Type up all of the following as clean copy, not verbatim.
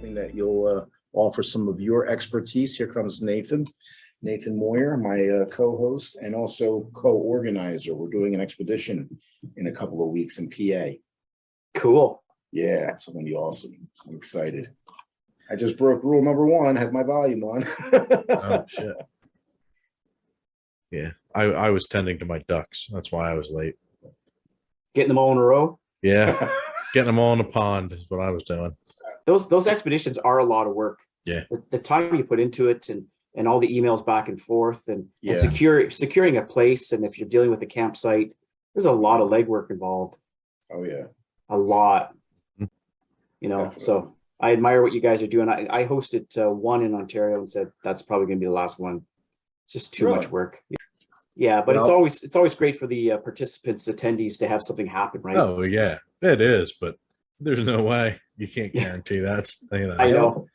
hoping that you'll offer some of your expertise. Here comes Nathan Moyer, my co-host and also co-organizer. We're doing an expedition in a couple of weeks in PA. Cool. Yeah, it's going to be awesome. I'm excited. I just broke rule number 1, had my volume on. Oh, shit. Yeah, I was tending to my ducks. That's why I was late. Getting them all in a row. Yeah, getting them all in a pond is what I was doing. Those expeditions are a lot of work. Yeah. The time you put into it and all the emails back and forth and securing a place. And if you're dealing with a campsite, there's a lot of legwork involved. Oh, yeah. A lot. You know, Definitely. So I admire what you guys are doing. I hosted one in Ontario and said that's probably going to be the last one. It's just too much work. Yeah, but it's always great for the participants, attendees to have something happen, right? Oh yeah, it is, but there's no way you can't guarantee that's. You know. I know.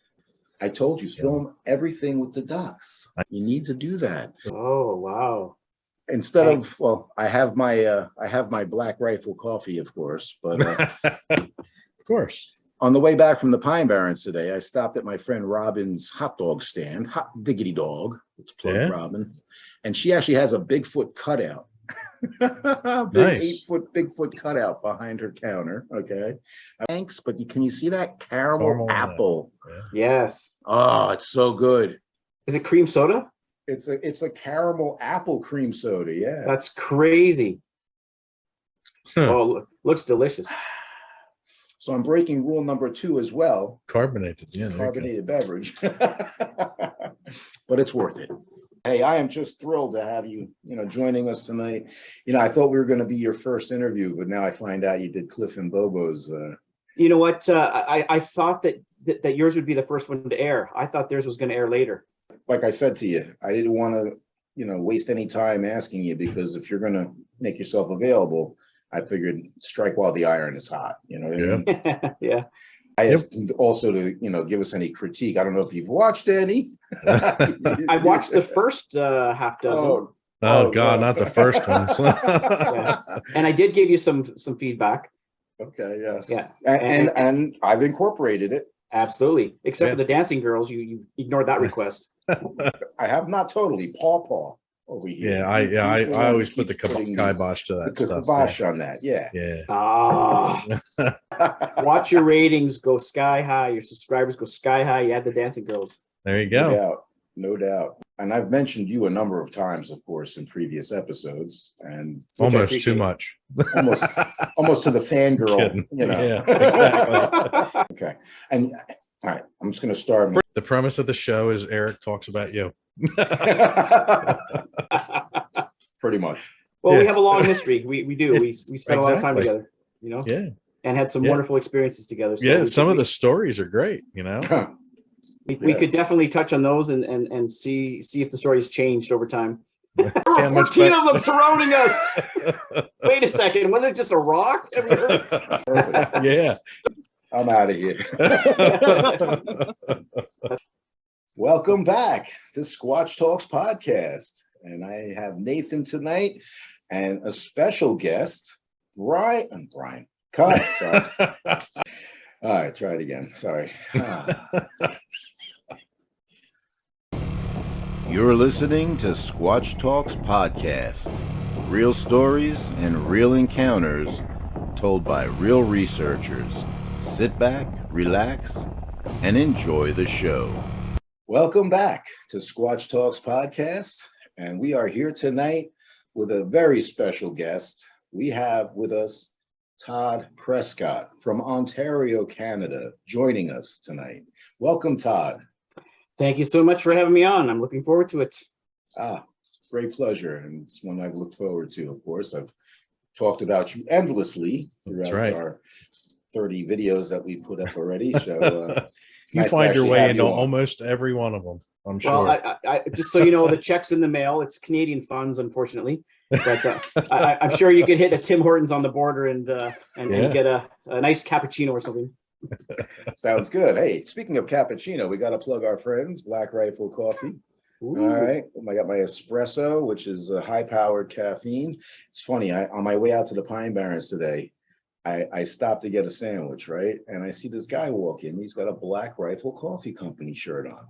I told you, film everything with the ducks. You need to do that. Oh wow! Instead of, well, I have my Black Rifle coffee, of course, but of course. On the way back from the Pine Barrens today, I stopped at my friend Robin's hot dog stand, Hot Diggity Dog. Let's plug Robin. And she actually has a Bigfoot cutout. Nice. 8-foot Bigfoot cutout behind her counter. Okay. Thanks, but can you see that caramel apple? Yeah. Yes. Oh, it's so good. Is it cream soda? It's a caramel apple cream soda. Yeah. That's crazy. Oh, looks delicious. So I'm breaking rule number 2 as well. Carbonated, yeah. Carbonated beverage. But it's worth it. Hey, I am just thrilled to have you, joining us tonight. I thought we were going to be your first interview, but now I find out you did Cliff and Bobo's. You know what? I thought that yours would be the first one to air. I thought theirs was going to air later. Like I said to you, I didn't want to, waste any time asking you, because if you're going to make yourself available, I figured strike while the iron is hot. You know what I mean? Yeah. I asked him also to, give us any critique. I don't know if you've watched any. I watched the first half dozen. Oh God, not the first ones. Yeah. And I did give you some feedback. Okay. Yes. Yeah. And I've incorporated it. Absolutely. Except for the dancing girls, you ignored that request. I have not totally. Paw over here. Yeah, I always put the kibosh to that stuff. The kibosh on that. Yeah. Yeah. Watch your ratings go sky high. Your subscribers go sky high. You add the dancing girls. There you go. No doubt. And I've mentioned you a number of times, of course, in previous episodes, and almost too much. almost to the fangirl. Yeah, exactly. Okay. And all right, I'm just going to start. The premise of the show is Eric talks about you. Pretty much. Well, we have a long history. We do. We spent a lot of time together, Yeah. And had some wonderful experiences together. So some of the stories are great, We could definitely touch on those and see if the story's changed over time. There were 14 of them surrounding us. Wait a second. Was it just a rock? Yeah. I'm out of here. Welcome back to Squatch Talks podcast. And I have Nathan tonight and a special guest, Brian. Cut. Sorry. All right, try it again. Sorry. You're listening to Squatch Talks podcast. Real stories and real encounters told by real researchers. Sit back, relax, and enjoy the show. Welcome back to Squatch Talks podcast. And we are here tonight with a very special guest. We have with us Todd Prescott from Ontario, Canada, joining us tonight. Welcome, Todd. Thank you so much for having me on. I'm looking forward to it. Great pleasure. And it's one I've looked forward to, of course. I've talked about you endlessly throughout our 30 videos that we put up already. So you find your way into almost every one of them, I'm sure. Well, I just so you know, the check's in the mail. It's Canadian funds, unfortunately. But I'm sure you could hit a Tim Hortons on the border and get a nice cappuccino or something. Sounds good. Hey, speaking of cappuccino, we got to plug our friends, Black Rifle Coffee. Ooh. All right. I got my espresso, which is high-powered caffeine. It's funny. On my way out to the Pine Barrens today, I stopped to get a sandwich, right? And I see this guy walk in. He's got a Black Rifle Coffee Company shirt on.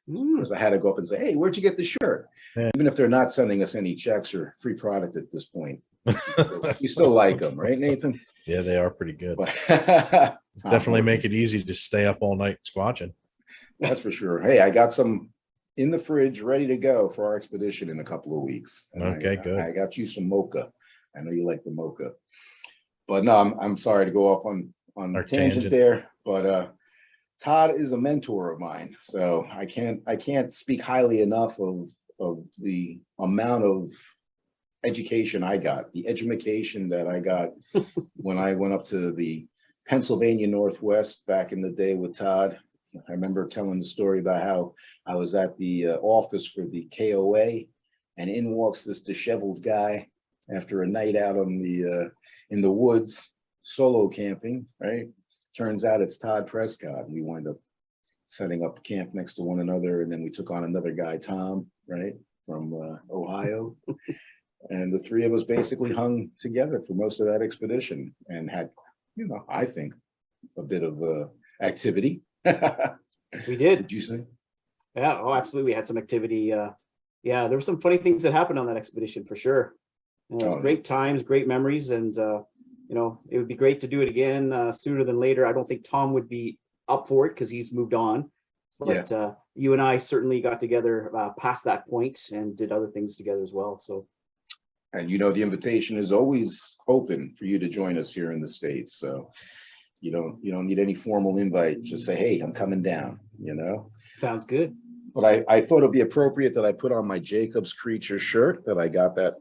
Of course, I had to go up and say, "Hey, where'd you get the shirt?" Yeah. Even if they're not sending us any checks or free product at this point, we still like them, right, Nathan? Yeah, they are pretty good. But Definitely make it easy to stay up all night squatching. that's for sure. Hey, I got some in the fridge ready to go for our expedition in a couple of weeks. And Okay, good. I got you some mocha. I know you like the mocha. But no, I'm sorry to go off on Our tangent there, but Todd is a mentor of mine, so I can't speak highly enough of the amount of education I got, the education that I got when I went up to the Pennsylvania Northwest back in the day with Todd. I remember telling the story about how I was at the office for the KOA, and in walks this disheveled guy after a night out on the in the woods, solo camping, right? Turns out it's Todd Prescott. We wind up setting up camp next to one another, and then we took on another guy, Tom, right, from Ohio. And the three of us basically hung together for most of that expedition and had, I think, a bit of activity. We did. Did you say? Yeah. Oh, absolutely. We had some activity. Yeah, there were some funny things that happened on that expedition for sure. It was great times, great memories, and it would be great to do it again sooner than later. I don't think Tom would be up for it because he's moved on, but you and I certainly got together past that point and did other things together as well. So, and the invitation is always open for you to join us here in the States. So you don't need any formal invite. Just say, "Hey, I'm coming down." Sounds good. But I thought it'd be appropriate that I put on my Jacob's Creature shirt that I got that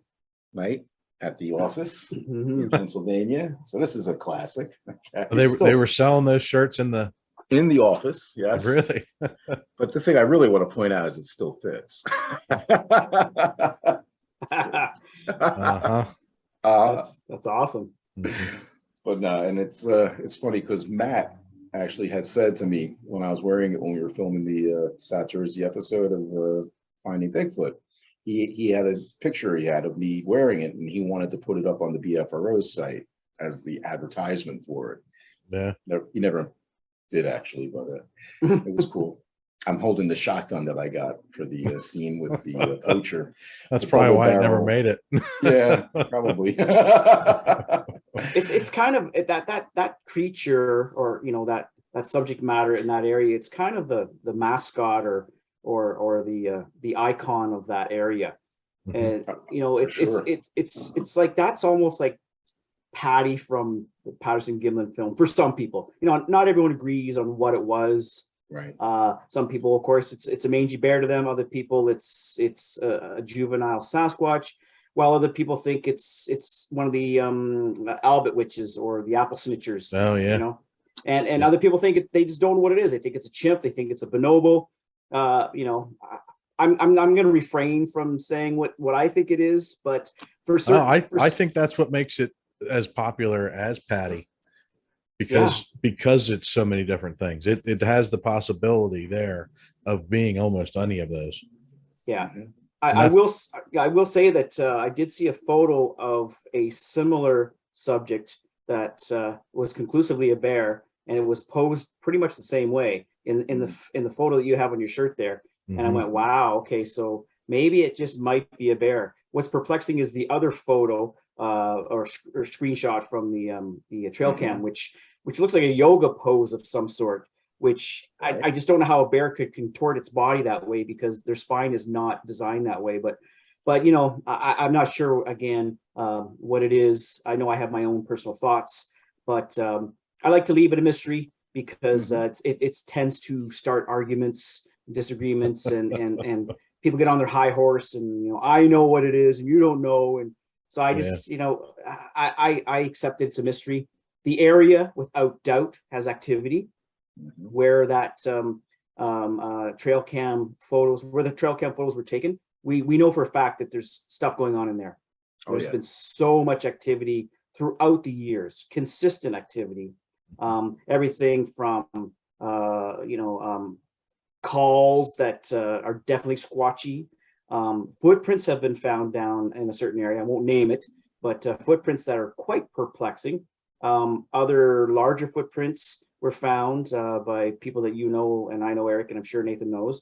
night at the office in Pennsylvania. So this is a classic. They were selling those shirts in the office, yes. Really? But the thing I really want to point out is it still fits. Uh-huh. That's awesome. Mhm. But no, and it's funny because Matt actually had said to me when I was wearing it when we were filming the South Jersey episode of Finding Bigfoot, he had a picture he had of me wearing it, and he wanted to put it up on the BFRO's site as the advertisement for it. Yeah. He never did actually, but it was cool. I'm holding the shotgun that I got for the scene with the poacher. That's The probably why it double never barrel. made it. Yeah, probably. It's kind of that creature, or that subject matter in that area. It's kind of the mascot or the icon of that area. And it's like that's almost like Patty from the Patterson Gimlin film for some people. Not everyone agrees on what it was. Right. Some people, of course, it's a mangy bear to them. Other people, it's a juvenile Sasquatch. While other people think it's one of the Albert witches or the apple snitchers. Oh yeah. And other people think they just don't know what it is. They think it's a chimp. They think it's a bonobo. I'm going to refrain from saying what I think it is, but for certain, I think that's what makes it as popular as Patty, because it's so many different things. It has the possibility there of being almost any of those. Yeah. I will say that I did see a photo of a similar subject that was conclusively a bear, and it was posed pretty much the same way in the photo that you have on your shirt there. Mm-hmm. And I went, wow, okay, so maybe it just might be a bear. What's perplexing is the other photo or screenshot from the trail cam, which looks like a yoga pose of some sort, which I just don't know how a bear could contort its body that way, because their spine is not designed that way. But I'm not sure again what it is. I know I have my own personal thoughts, but I like to leave it a mystery, because it tends to start arguments, disagreements, and people get on their high horse, and I know what it is and you don't know, and so I just I accept it's a mystery. The area without doubt has activity. Where that trail cam photos were taken, we know for a fact that there's stuff going on in there. There's been so much activity throughout the years, consistent activity, everything from calls that are definitely squatchy. Footprints have been found down in a certain area. I won't name it, but footprints that are quite perplexing. Other larger footprints were found by people that you know, and I know Eric, and I'm sure Nathan knows.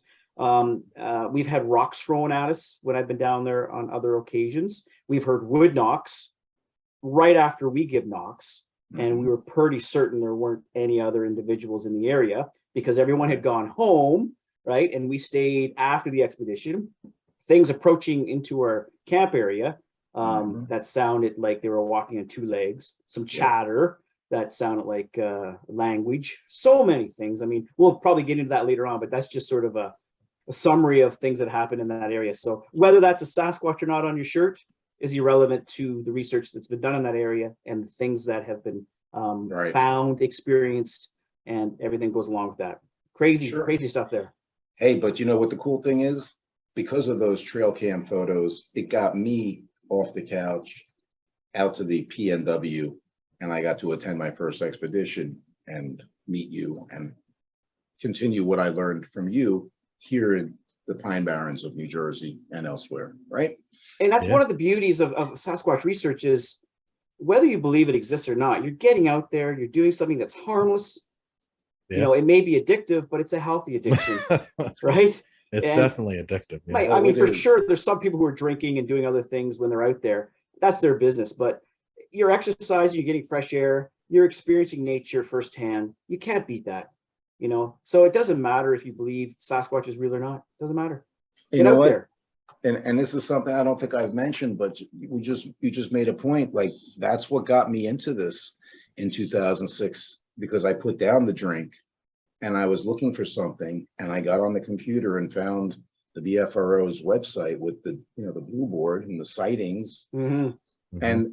We've had rocks thrown at us when I've been down there on other occasions. We've heard wood knocks right after we give knocks, and we were pretty certain there weren't any other individuals in the area because everyone had gone home, right? And we stayed after the expedition. Things approaching into our camp area that sounded like they were walking on two legs, some chatter that sounded like language, so many things. I mean, we'll probably get into that later on, but that's just sort of a summary of things that happened in that area. So whether that's a Sasquatch or not on your shirt is irrelevant to the research that's been done in that area and the things that have been found, experienced, and everything goes along with that. Crazy stuff there. Hey, but you know what the cool thing is? Because of those trail cam photos, it got me off the couch out to the PNW, and I got to attend my first expedition and meet you and continue what I learned from you here in the Pine Barrens of New Jersey and elsewhere, right? And that's one of the beauties of Sasquatch research is whether you believe it exists or not, you're getting out there, you're doing something that's harmless. You know, it may be addictive, but it's a healthy addiction, right? It's definitely addictive. I mean, for sure, there's some people who are drinking and doing other things when they're out there. That's their business. But you're exercising, you're getting fresh air, you're experiencing nature firsthand. You can't beat that, you know? So it doesn't matter if you believe Sasquatch is real or not. It doesn't matter. Get out there. And this is something I don't think I've mentioned, but you just made a point. Like, that's what got me into this in 2006, because I put down the drink and I was looking for something, and I got on the computer and found the BFRO's website with the, you know, the blue board and the sightings, and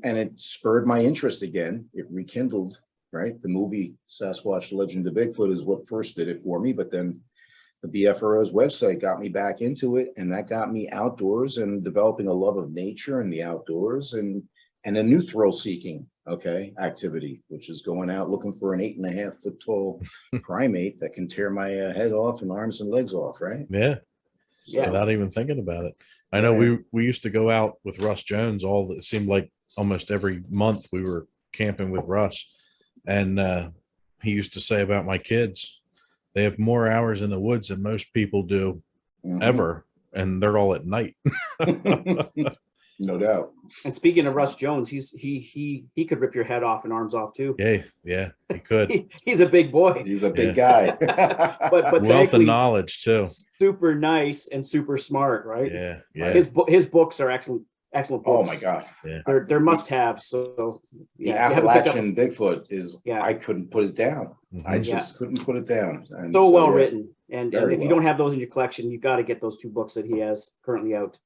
it spurred my interest again. It rekindled, right? The movie Sasquatch: The Legend of Bigfoot is what first did it for me, but then the BFRO's website got me back into it, and that got me outdoors and developing a love of nature and the outdoors, and a new thrill-seeking activity, which is going out looking for an 8.5 foot tall primate that can tear my head off and arms and legs off, right? Without even thinking about it. I know we used to go out with Russ Jones. It seemed like almost every month we were camping with Russ, and he used to say about my kids, they have more hours in the woods than most people do ever, and they're all at night. No doubt. And speaking of Russ Jones, he could rip your head off and arms off too. Yeah, he could. He's a big boy. He's a big guy. but wealth of knowledge too. Super nice and super smart, right? Yeah. His books are excellent books. Oh my God. Yeah. They're must-haves. So the Appalachian Bigfoot is, I couldn't put it down. I just couldn't put it down. And so well written. And if well. you don't have those in your collection, you've got to get those 2 books that he has currently out.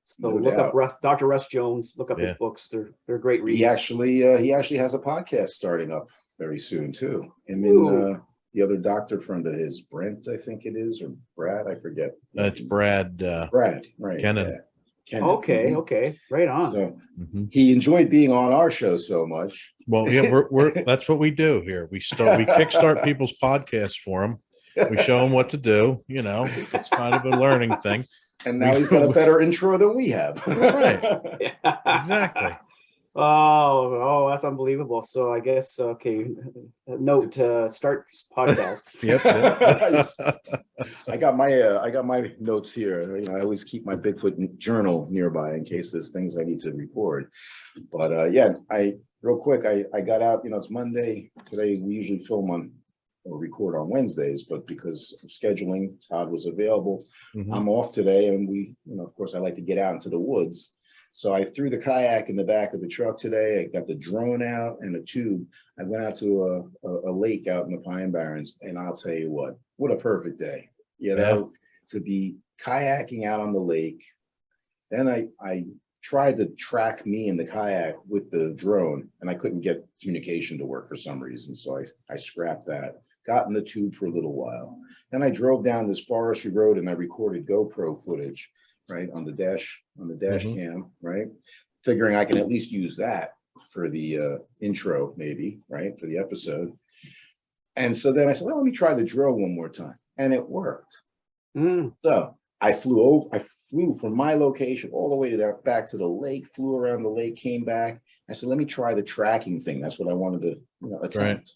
So look up Dr. Russ Jones. Look up his books. They're great reads. He actually has a podcast starting up very soon too. Him and the other doctor friend of his, Brent, I think it is, or Brad, I forget. It's Brad. Brad, right? Kennan. Kennan. Okay, right on. So he enjoyed being on our show so much. Well, we're that's what we do here. We kickstart people's podcasts for them. We show them what to do. You know, it's kind of a learning thing. And now he's got a better intro than we have. Right. Exactly. Oh, that's unbelievable. So I guess, note to start podcast. Yep. I got my notes here. You know, I always keep my Bigfoot journal nearby in case there's things I need to record. But real quick, I got out, you know, it's Monday. Today we usually film on or record on Wednesdays, but because of scheduling, Todd was available. I'm off today, and we, you know, of course, I like to get out into the woods. So I threw the kayak in the back of the truck today. I got the drone out and a tube. I went out to a lake out in the Pine Barrens, and I'll tell you what a perfect day, you know, to be kayaking out on the lake. Then I tried to track me in the kayak with the drone, and I couldn't get communication to work for some reason. So I scrapped that. Got in the tube for a little while. Then I drove down this forestry road and I recorded GoPro footage, right, on the dash cam, right? Figuring I can at least use that for the intro, maybe, right, for the episode. And so then I said, well, let me try the drone one more time. And it worked. So I flew from my location all the way back to the lake, flew around the lake, came back, I said, let me try the tracking thing. That's what I wanted to, attempt. Right.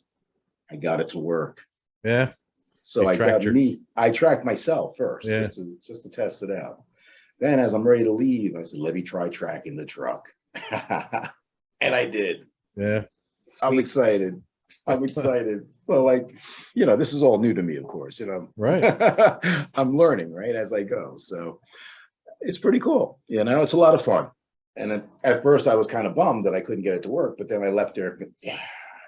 I got it to work. Yeah. So You I tracked I tracked myself first, Yeah. just to test it out. Then as I'm ready to leave, I said, let me try tracking the truck. And I did. Yeah. I'm excited. I'm excited. So like, this is all new to me, of course, Right. I'm learning, right, as I go. So it's pretty cool. It's a lot of fun. And at first I was kind of bummed that I couldn't get it to work, but then I left there. Yeah.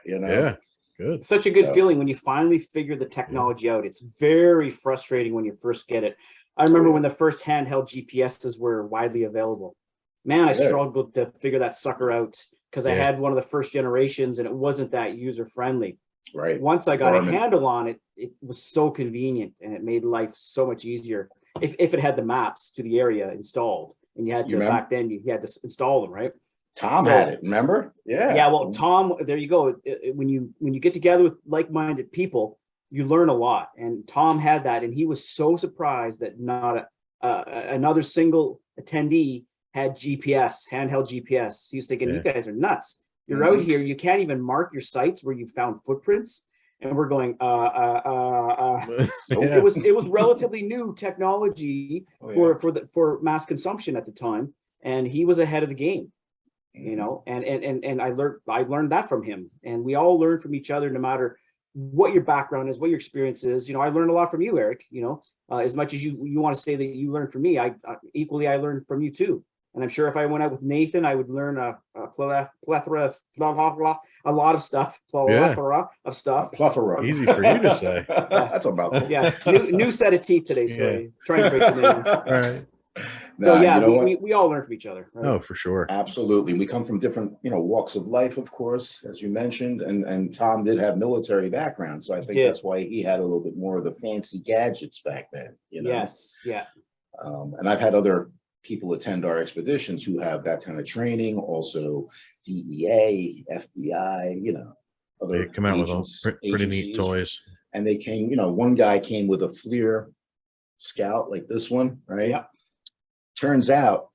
Yeah. Good. Such a good feeling when you finally figure the technology out. It's very frustrating when you first get it. I remember when the first handheld GPSs were widely available. Man, I struggled to figure that sucker out because I had one of the first generations and it wasn't that user friendly. Right. Once I got a handle on it, it was so convenient and it made life so much easier. If it had the maps to the area installed, and you had to back then you had to install them, right? Tom had it, remember? Yeah. Yeah. Well, Tom, there you go. When you get together with like-minded people, you learn a lot. And Tom had that, and he was so surprised that not another single attendee had GPS, handheld GPS. He was thinking, you guys are nuts. You're out here, you can't even mark your sites where you found footprints. And we're going, It was relatively new technology for mass consumption at the time, and he was ahead of the game. And I learned that from him, and we all learn from each other, no matter what your background is, what your experience is. I learned a lot from you, Eric. As much as you want to say that you learned from me, I learned from you too. And I'm sure if I went out with Nathan, I would learn a plethora, a lot of stuff, plethora of stuff. Plethora. Easy for you to say. That's about cool. Yeah, new set of teeth today. Sorry, trying to break them in. All right. So we all learn from each other. Right? Oh, for sure. Absolutely. We come from different, walks of life, of course, as you mentioned, and Tom did have military background, so I think that's why he had a little bit more of the fancy gadgets back then. Yes. Yeah. And I've had other people attend our expeditions who have that kind of training, also DEA, FBI, other They come out agents, with pretty neat toys. And they came, one guy came with a FLIR Scout like this one, right? Yep. Turns out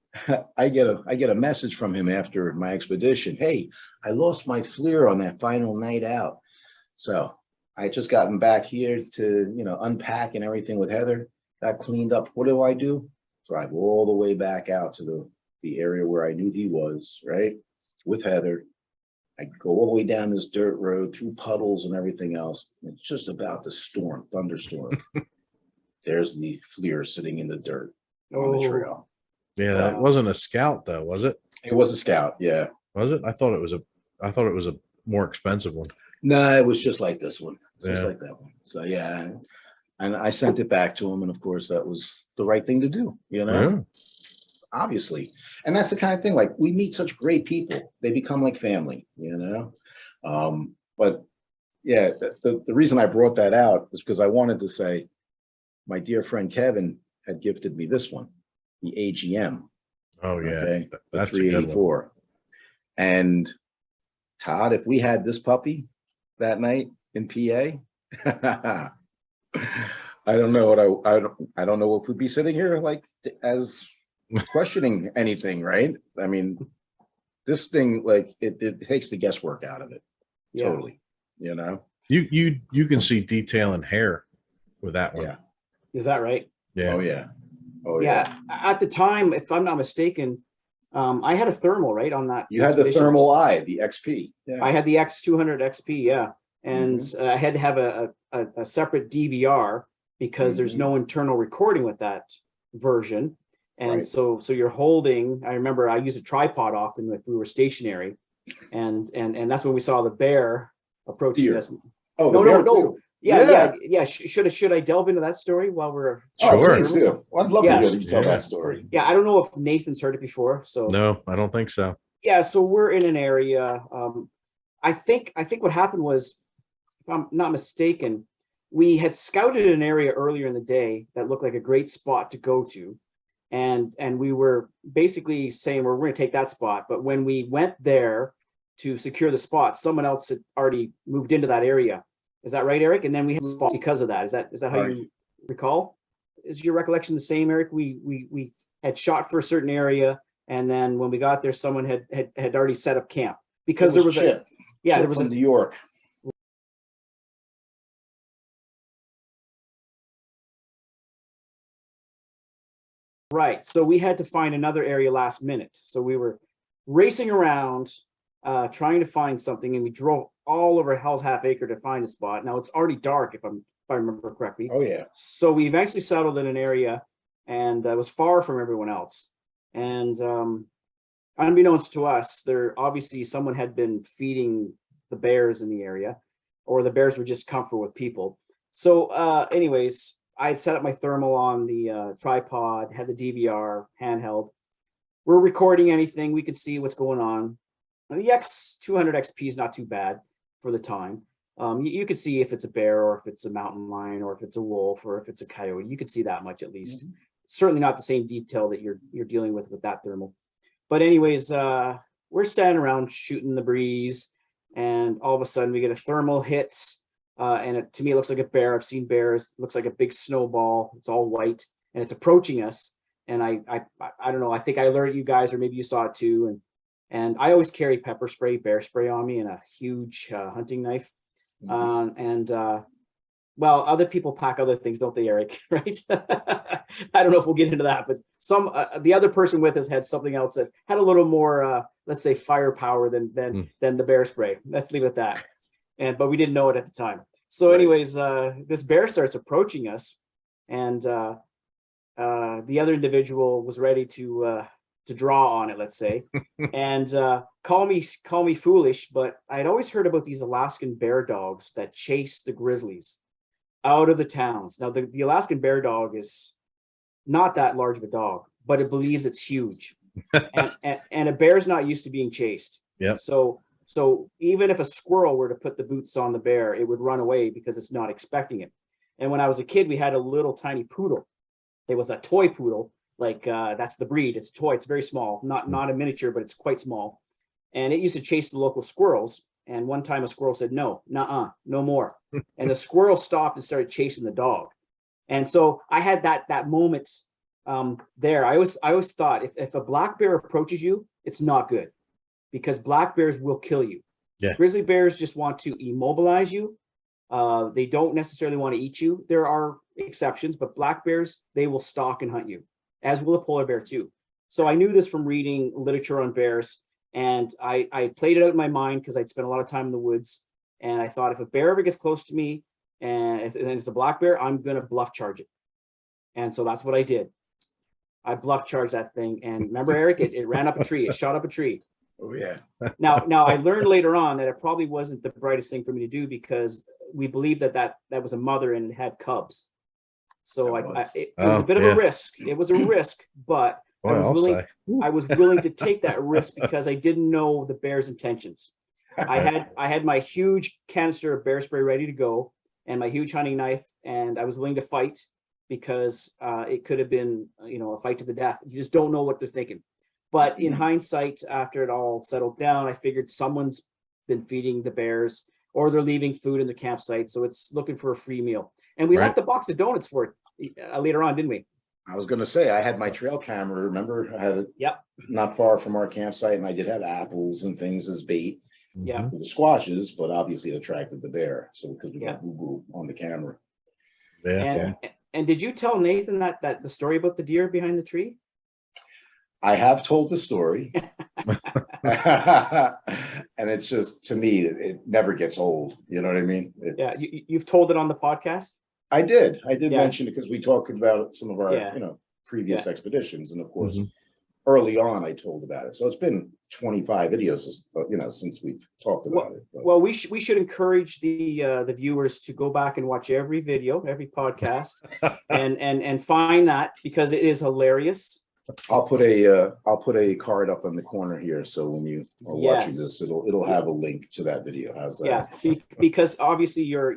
I get a message from him after my expedition. Hey, I lost my FLIR on that final night out. So I just gotten back here to, unpack and everything with Heather. Got cleaned up. What do? Drive all the way back out to the area where I knew he was, right? With Heather. I go all the way down this dirt road through puddles and everything else. It's just about to thunderstorm. There's the FLIR sitting in the dirt on the trail. Yeah, that wasn't a Scout though, was it? It was a Scout, yeah. Was it? I thought it was a more expensive one. No, it was just like this one. Just like that one. So yeah. And I sent it back to him, and of course that was the right thing to do, obviously. And that's the kind of thing, like, we meet such great people, they become like family, but yeah, the reason I brought that out is because I wanted to say my dear friend Kevin had gifted me this one, the AGM. Oh yeah, okay, that's 384. And Todd, if we had this puppy that night in PA, I don't know I don't know if we'd be sitting here like as questioning anything, right? I mean, this thing, like, it takes the guesswork out of it. Totally. You can see detail and hair with that one. Yeah. Is that right? Yeah. Oh yeah. At the time, if I'm not mistaken, I had a thermal, right, on that. You had the thermal eye, the XP. I had the X200 XP, yeah. And I had to have a separate DVR because there's no internal recording with that version. And so you're holding, I remember I used a tripod often if we were stationary, and that's when we saw the bear approaching us. Oh, no. Yeah. Should I delve into that story while we're sure? Please do. I'd love to hear you tell that story. Yeah, I don't know if Nathan's heard it before. So no, I don't think so. Yeah, so we're in an area. I think what happened was, if I'm not mistaken, we had scouted an area earlier in the day that looked like a great spot to go to. And we were basically saying, we're going to take that spot. But when we went there to secure the spot, someone else had already moved into that area. Is that right, Eric? And then we had spots because of that. Is that how you recall? Is your recollection the same, Eric? We had shot for a certain area, and then when we got there, someone had already set up camp. because there was Chip. Yeah, Chip there was from New York. Right. So we had to find another area last minute. So we were racing around, trying to find something, and we drove all over Hell's Half Acre to find a spot. Now it's already dark, if I remember correctly. Oh yeah. So we eventually settled in an area, and it was far from everyone else. And unbeknownst to us, there obviously someone had been feeding the bears in the area, or the bears were just comfortable with people. So, anyways, I had set up my thermal on the tripod, had the DVR handheld. We're recording anything, we could see what's going on. And the X200 XP is not too bad for the time. You could see if it's a bear, or if it's a mountain lion, or if it's a wolf, or if it's a coyote. You could see that much at least. Mm-hmm. Certainly not the same detail that you're dealing with that thermal. But anyways, we're standing around shooting the breeze, and all of a sudden we get a thermal hit. And to me, it looks like a bear. I've seen bears. It looks like a big snowball. It's all white, and it's approaching us. And I don't know. I think I alerted you guys, or maybe you saw it too. And I always carry pepper spray, bear spray on me, and a huge hunting knife. Mm-hmm. Well, other people pack other things, don't they, Eric? Right? I don't know if we'll get into that, but the other person with us had something else that had a little more, let's say, firepower than the bear spray. Let's leave it at that. But we didn't know it at the time. So, anyways, this bear starts approaching us, and the other individual was ready to draw on it, let's say, and call me foolish, but I had always heard about these Alaskan bear dogs that chase the grizzlies out of the towns. Now, the Alaskan bear dog is not that large of a dog, but it believes it's huge, and a bear's not used to being chased. Yeah. So even if a squirrel were to put the boots on the bear, it would run away because it's not expecting it. And when I was a kid, we had a little tiny poodle. It was a toy poodle, like that's the breed. It's a toy. It's very small, not a miniature, but it's quite small. And it used to chase the local squirrels. And one time a squirrel said, no more. And the squirrel stopped and started chasing the dog. And so I had that moment there. I always thought if a black bear approaches you, it's not good, because black bears will kill you. Yeah. Grizzly bears just want to immobilize you. They don't necessarily want to eat you. There are exceptions, but black bears, they will stalk and hunt you, as will a polar bear too. So I knew this from reading literature on bears, and I played it out in my mind because I'd spent a lot of time in the woods, and I thought if a bear ever gets close to me and it's a black bear, I'm going to bluff charge it. And so that's what I did. I bluff charged that thing, and remember, Eric, it ran up a tree. It shot up a tree. Oh yeah. Now I learned later on that it probably wasn't the brightest thing for me to do, because we believed that was a mother and it had cubs. So it was a bit of a risk. It was a risk, but I was willing to take that risk because I didn't know the bear's intentions. I had my huge canister of bear spray ready to go, and my huge hunting knife, and I was willing to fight because it could have been, a fight to the death. You just don't know what they're thinking. But in hindsight, after it all settled down, I figured someone's been feeding the bears, or they're leaving food in the campsite, so it's looking for a free meal. And we left a box of donuts for it later on, didn't we? I was going to say, I had my trail camera. Remember, I had it not far from our campsite, and I did have apples and things as bait. Yeah, for the squashes, but obviously it attracted the bear. So because we got boo-boo on the camera. And did you tell Nathan that the story about the deer behind the tree? I have told the story, and it's just, to me, it never gets old. You know what I mean? You've told it on the podcast. I did mention it because we talked about some of our previous expeditions, and of course, early on I told about it. So it's been 25 videos, since we've talked about it. But. Well, we should encourage the viewers to go back and watch every video, every podcast, and find that, because it is hilarious. I'll put a card up on the corner here, so when you are watching this, it'll have a link to that video. How's that? Yeah, because obviously your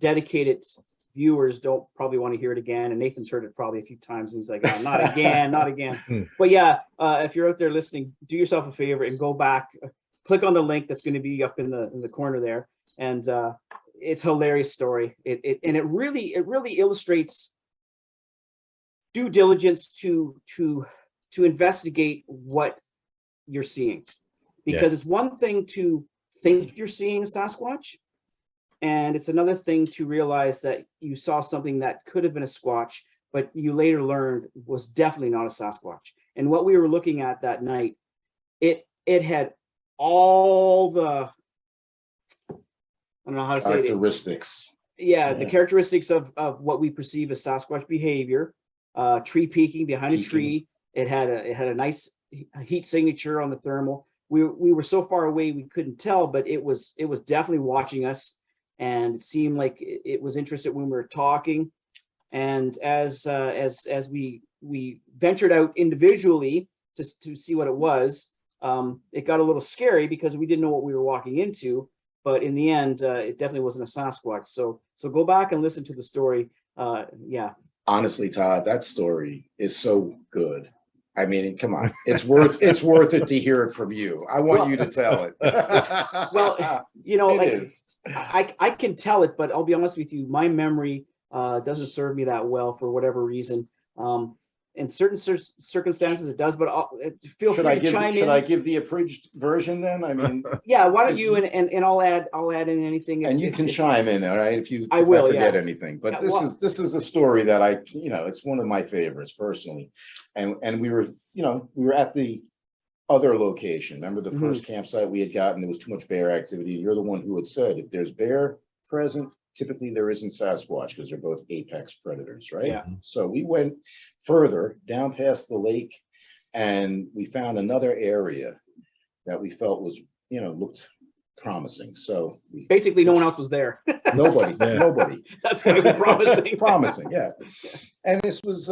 dedicated viewers don't probably want to hear it again, and Nathan's heard it probably a few times, and he's like, oh, not again, not again. But if you're out there listening, do yourself a favor and go back, click on the link that's going to be up in the corner there, and it's a hilarious story. It really illustrates due diligence to investigate what you're seeing. because it's one thing to think you're seeing a Sasquatch, and it's another thing to realize that you saw something that could have been a Squatch, but you later learned was definitely not a Sasquatch. And what we were looking at that night, it had all the, I don't know how to say it. Characteristics. Yeah, the characteristics of what we perceive as Sasquatch behavior. Tree peeking behind a tree. It had a nice heat signature on the thermal. We were so far away we couldn't tell, but it was definitely watching us, and it seemed like it was interested when we were talking. And as we ventured out individually to see what it was, it got a little scary because we didn't know what we were walking into. But in the end, it definitely wasn't a Sasquatch. So go back and listen to the story. Yeah. Honestly, Todd, that story is so good. I mean, come on, it's worth it to hear it from you. I want you to tell it. Well, I can tell it, but I'll be honest with you, my memory doesn't serve me that well for whatever reason. In certain circumstances, it does, but feel free to chime in. Should I give the abridged version then? I mean, yeah. Why don't you and I'll add in anything. And you can chime in, all right? If I forget anything. But this is a story that it's one of my favorites personally. And we were at the other location. Remember the first campsite we had gotten? There was too much bear activity. You're the one who had said if there's bear present, typically there isn't Sasquatch because they're both apex predators, right? Yeah. So we went further down past the lake, and we found another area that we felt was, looked promising. So basically no one else was there. Nobody. That's what it was promising. Promising, yeah. And this was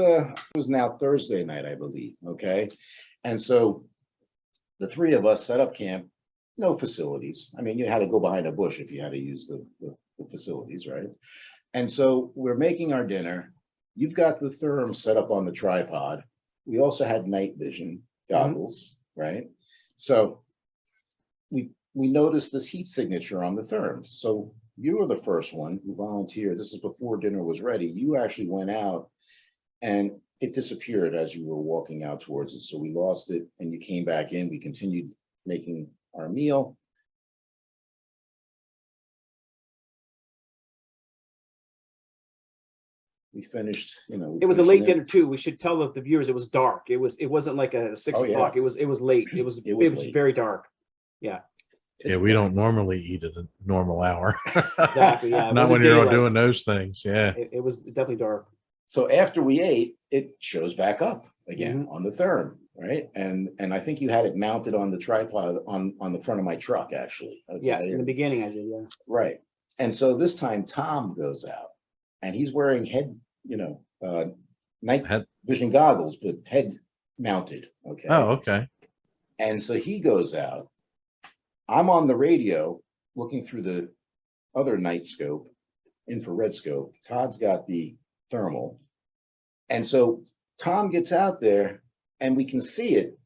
now Thursday night, I believe. Okay. And so the three of us set up camp, no facilities. I mean, you had to go behind a bush if you had to use the facilities, right? And so we're making our dinner. You've got the therm set up on the tripod. We also had night vision goggles, right? So we noticed this heat signature on the therm. So you were the first one who volunteered. This is before dinner was ready. You actually went out and it disappeared as you were walking out towards it. So we lost it and you came back in. We continued making our meal. We finished, it was a late dinner too. We should tell the viewers it was dark. It wasn't like a 6 o'clock. It was late. It was very dark. Yeah. Yeah, we don't normally eat at a normal hour. Exactly. Yeah. Not when you're doing those things. Yeah. It was definitely dark. So after we ate, it shows back up again on the therm, right? And I think you had it mounted on the tripod on the front of my truck, actually. Okay? Yeah, in the beginning I did, yeah. Right. And so this time Tom goes out and he's wearing night vision goggles, but head mounted. Okay. Oh, okay. And so he goes out. I'm on the radio looking through the other night scope, infrared scope. Todd's got the thermal. And so Tom gets out there and we can see it.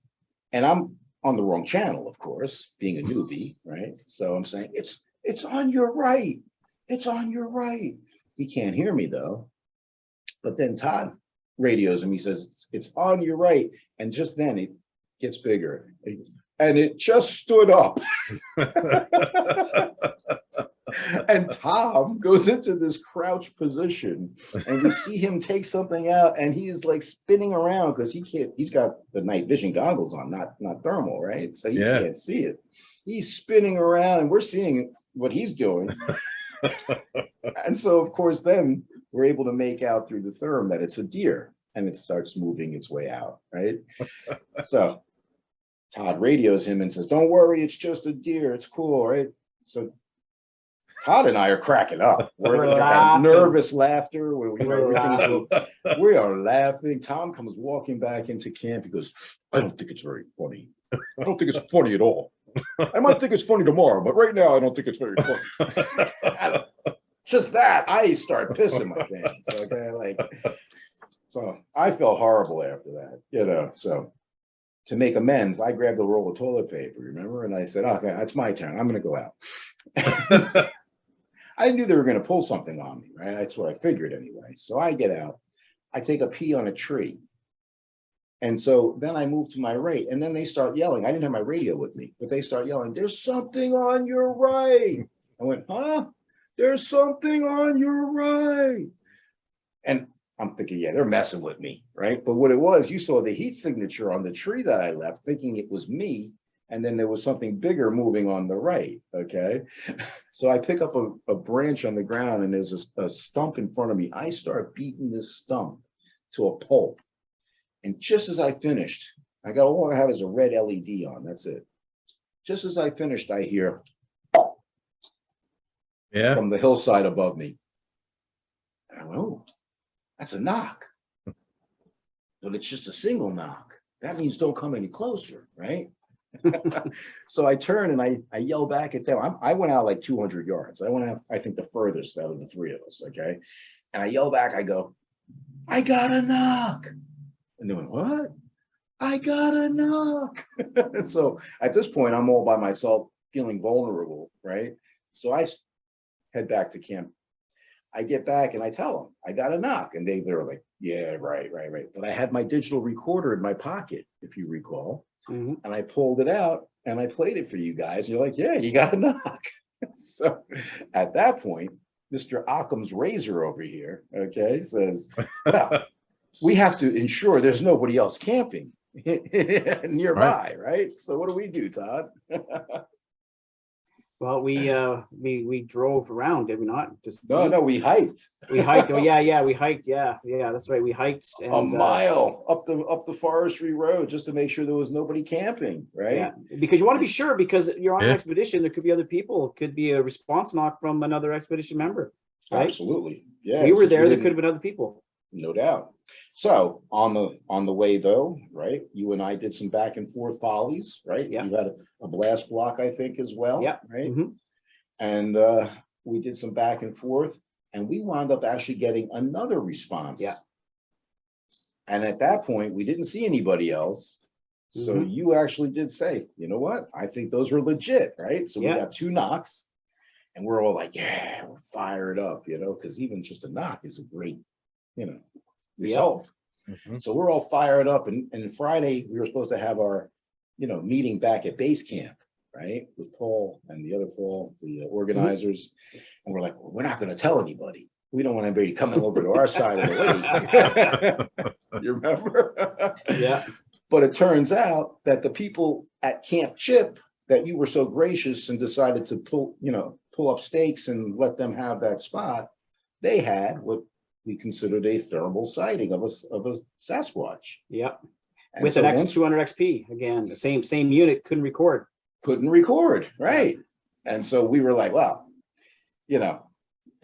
And I'm on the wrong channel, of course, being a newbie, right? So I'm saying, it's on your right. It's on your right. He can't hear me though. But then Todd radios him. He says, it's on your right. And just then it gets bigger. And it just stood up. And Tom goes into this crouch position and we see him take something out and he is like spinning around because he's got the night vision goggles on, not thermal, right? So he can't see it. He's spinning around and we're seeing what he's doing. And so of course then we're able to make out through the therm that it's a deer and it starts moving its way out, right? So Todd radios him and says, don't worry, it's just a deer, it's cool, right? So Todd and I are cracking up. We're like that nervous laughter where we are laughing. Tom comes walking back into camp. He goes, I don't think it's very funny. I don't think it's funny at all. I might think it's funny tomorrow, but right now I don't think it's very funny. Just that, I start pissing my pants. Okay, so I felt horrible after that, So to make amends, I grabbed a roll of toilet paper, remember? And I said, okay, that's my turn. I'm going to go out. I knew they were going to pull something on me, right? That's what I figured anyway. So I get out. I take a pee on a tree. And so then I moved to my right, and then they start yelling. I didn't have my radio with me, but they start yelling, "There's something on your right." I went, "Huh? There's something on your right." And I'm thinking, yeah, they're messing with me, right? But what it was, you saw the heat signature on the tree that I left, thinking it was me. And then there was something bigger moving on the right, okay? So I pick up a branch on the ground, and there's a stump in front of me. I start beating this stump to a pulp. And just as I finished, all I have is a red LED on, that's it. Just as I finished, I hear from the hillside above me. And I went, "Oh, that's a knock." But it's just a single knock. That means don't come any closer, right? So I turn and I yell back at them. I went out like 200 yards. I went out, I think, the furthest out of the three of us, okay? And I yell back, I go, "I got a knock." And they went, "What?" "I got a knock." So at this point, I'm all by myself, feeling vulnerable, right? So I head back to camp. I get back and I tell them, "I got a knock." And they're like, "Yeah, right. But I had my digital recorder in my pocket, if you recall. Mm-hmm. And I pulled it out and I played it for you guys. And you're like, "Yeah, you got a knock." So at that point, Mr. Occam's razor over here, okay, says, "Well, we have to ensure there's nobody else camping nearby, right? So what do we do, Todd?" Well, we drove around, did we not? Just No, we hiked. We hiked. Oh yeah, we hiked. Yeah, that's right. We hiked and, a mile up the forestry road just to make sure there was nobody camping, right? Yeah, because you want to be sure, because you're on an expedition. There could be other people. It could be a response knock from another expedition member. Right? Absolutely. Yeah. We were there. There could have been other people. No doubt. So on the way though, right? You and I did some back and forth volleys, right? Yeah. You had a blast block, I think, as well. Yeah. Right. Mm-hmm. And we did some back and forth, and we wound up actually getting another response. Yeah. And at that point, we didn't see anybody else. So Mm-hmm. you actually did say, "You know what? I think those were legit," right? So we got 2 knocks, and we're all like, "Yeah, we're fired up," because even just a knock is a great, result. Mm-hmm. So we're all fired up. And Friday, we were supposed to have our, meeting back at base camp, right? With Paul and the other Paul, the organizers. Mm-hmm. And we're like, well, we're not going to tell anybody. We don't want anybody coming over to our side of the lake. You remember? Yeah. But it turns out that the people at Camp Chip that you were so gracious and decided to pull up stakes and let them have that spot, they had what we considered a thermal sighting of a Sasquatch. Yep. And with so an X200 XP, again, the same unit, couldn't record, right? And so we were like, well,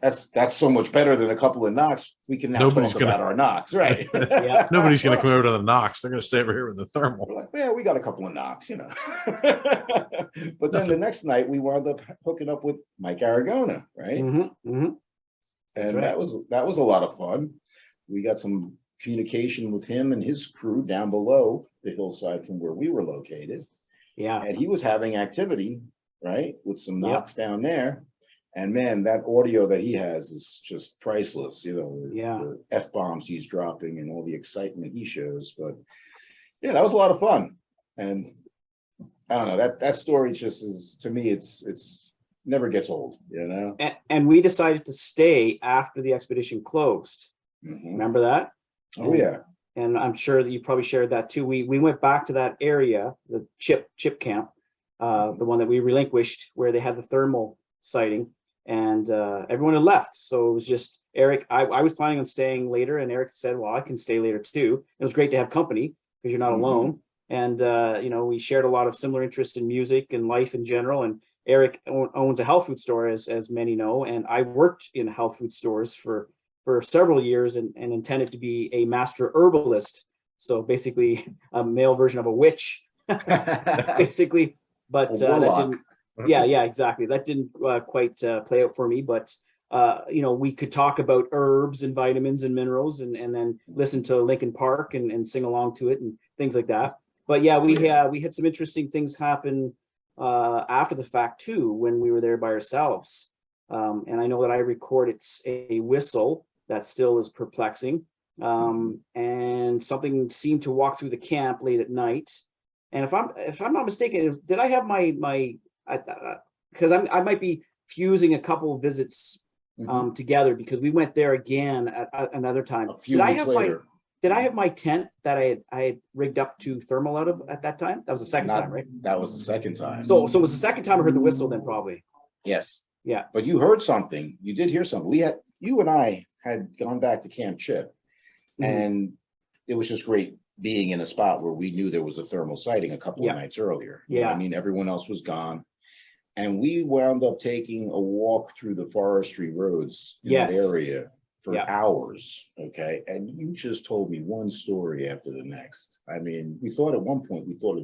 that's so much better than a couple of knocks. We can now talk about our knocks, right? Yeah. Nobody's going to come over to the knocks. They're going to stay over here with the thermal. We're like, yeah, we got a couple of knocks, But then the next night we wound up hooking up with Mike Aragona, right? Mm-hmm. Mm-hmm. And right. that was a lot of fun. We got some communication with him and his crew down below the hillside from where we were located. Yeah. And he was having activity, right, with some knocks down there. And man, that audio that he has is just priceless, the F-bombs he's dropping and all the excitement he shows. But yeah, that was a lot of fun. And I don't know, that story just is, to me, it's never gets old, And we decided to stay after the expedition closed. Mm-hmm. Remember that? Oh, yeah. And I'm sure that you probably shared that too. We went back to that area, the chip camp, the one that we relinquished, where they had the thermal sighting, and everyone had left. So it was just Eric. I was planning on staying later, and Eric said, well, I can stay later too. It was great to have company because you're not alone. And, we shared a lot of similar interests in music and life in general. And Eric owns a health food store, as many know. And I worked in health food stores for several years and intended to be a master herbalist. So basically a male version of a witch, basically. But that didn't, exactly. That didn't quite play out for me. But, we could talk about herbs and vitamins and minerals and then listen to Linkin Park and sing along to it and things like that. But yeah, we had some interesting things happen after the fact too, when we were there by ourselves. And I know that I recorded a whistle that still is perplexing. and something seemed to walk through the camp late at night. And if I'm not mistaken, did I have because I might be fusing a couple of visits together, because we went there again at another time. A few weeks later. Did I have my tent that I had rigged up to thermal out of at that time? That was the second time, right? That was the second time. So it was the second time I heard the whistle then, probably. Yes. Yeah. But you heard something. You did hear something. You and I had gone back to Camp Chip, and it was just great being in a spot where we knew there was a thermal sighting a couple of nights earlier. You know what I mean, everyone else was gone. And we wound up taking a walk through the forestry roads in that area for hours. Okay. And you just told me one story after the next. I mean, we thought at one point, a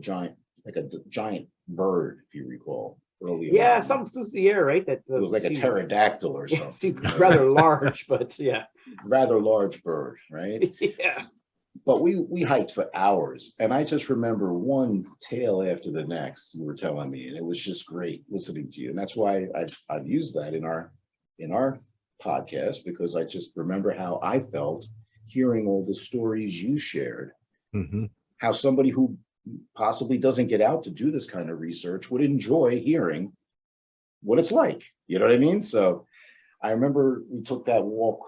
giant bird, if you recall. Earlier. Yeah, something through the air, right? That it was like a pterodactyl or something. Seemed rather large, but rather large bird, right? Yeah. But we hiked for hours, and I just remember one tale after the next you were telling me, and it was just great listening to you. And that's why I've used that in our podcast, because I just remember how I felt hearing all the stories you shared. How somebody who possibly doesn't get out to do this kind of research would enjoy hearing what it's like. You know what I mean? So I remember we took that walk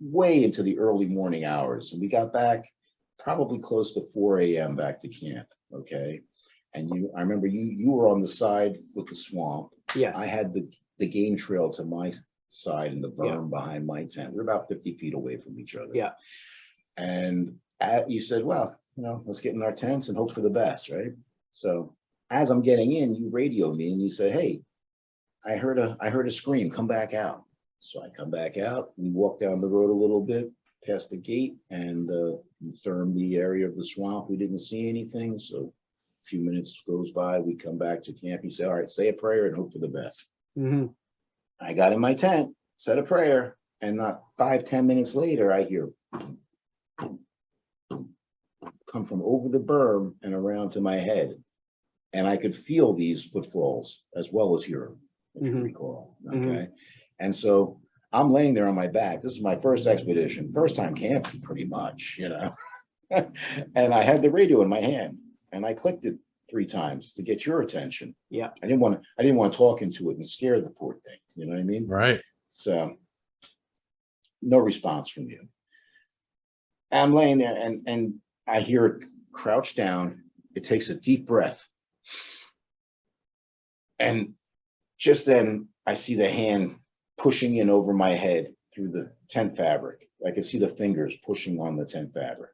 way into the early morning hours, and we got back probably close to 4 a.m. back to camp. Okay. And I remember you were on the side with the swamp. Yes. I had the game trail to my side and the berm behind my tent. We're about 50 feet away from each other. Yeah. And you said, well, let's get in our tents and hope for the best, right? So as I'm getting in, you radio me and you say, hey, I heard a scream, come back out. So I come back out, we walk down the road a little bit, past the gate, and therm the area of the swamp. We didn't see anything. So a few minutes goes by, we come back to camp. You say, all right, say a prayer and hope for the best. I got in my tent, said a prayer, and not 5-10 minutes later, I hear come from over the berm and around to my head. And I could feel these footfalls as well as hear them, if you recall. Okay. And so I'm laying there on my back. This is my first expedition, first time camping pretty much, and I had the radio in my hand and I clicked it 3 times to get your attention. Yeah. I didn't want to talk into it and scare the poor thing. You know what I mean? Right. So no response from you. I'm laying there and I hear it crouch down. It takes a deep breath. And just then I see the hand pushing in over my head through the tent fabric. I could see the fingers pushing on the tent fabric.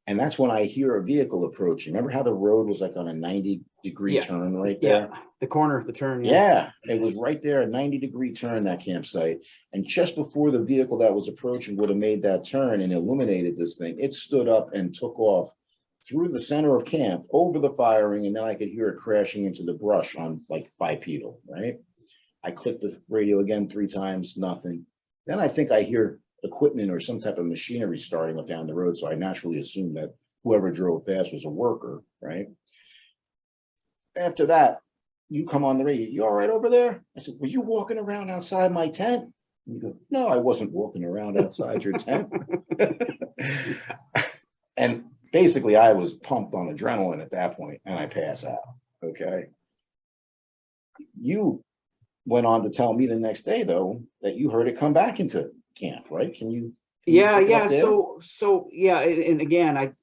And that's when I hear a vehicle approaching. Remember how the road was like on a 90-degree turn right there? Yeah, the corner of the turn. Yeah, it was right there, a 90-degree turn, that campsite. And just before the vehicle that was approaching would have made that turn and illuminated this thing, it stood up and took off through the center of camp, over the firing, and then I could hear it crashing into the brush on like bipedal, right? I clicked the radio again 3 times, nothing. Then I think I hear equipment or some type of machinery starting up down the road. So I naturally assumed that whoever drove past was a worker, right? After that, you come on the radio. You all right over there? I said, were you walking around outside my tent? And you go, no, I wasn't walking around outside your tent. And basically I was pumped on adrenaline at that point and I pass out. Okay. You went on to tell me the next day though, that you heard it come back into camp, right? Can you yeah. So yeah. And again,